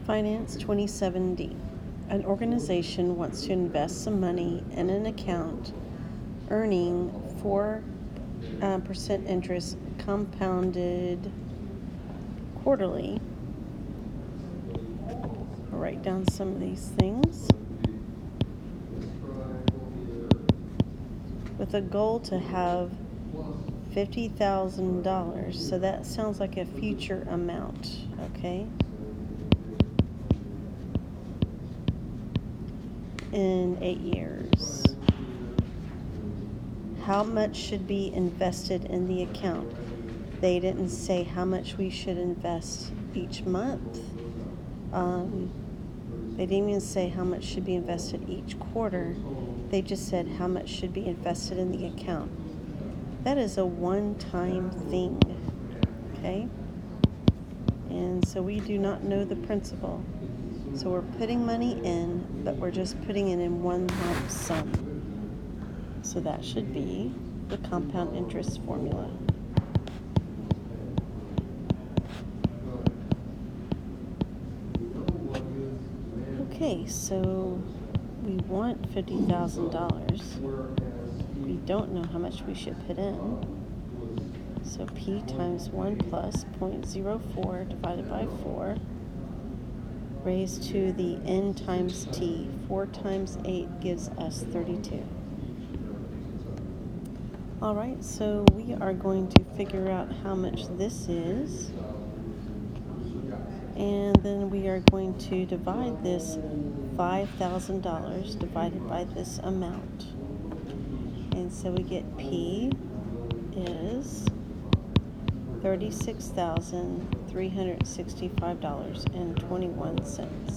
Finance 27D. An organization wants to invest some money in an account earning 4% interest compounded quarterly. I'll write down some of these things. With a goal to have $50,000. So that sounds like a future amount, okay? In 8 years. How much should be invested in the account? They didn't say how much we should invest each month. They didn't even say how much should be invested each quarter. They just said how much should be invested in the account. That is a one-time thing, okay? And so we do not know the principal. So we're putting money in, but we're just putting it in one lump sum. So that should be the compound interest formula. Okay, so we want $50,000. We don't know how much we should put in. So P times 1 plus 0.04 divided by 4 raised to the N times T. 4 times 8 gives us 32. All right, so we are going to figure out how much this is. And then we are going to divide this $5,000 divided by this amount. And so we get P is $36,365.21.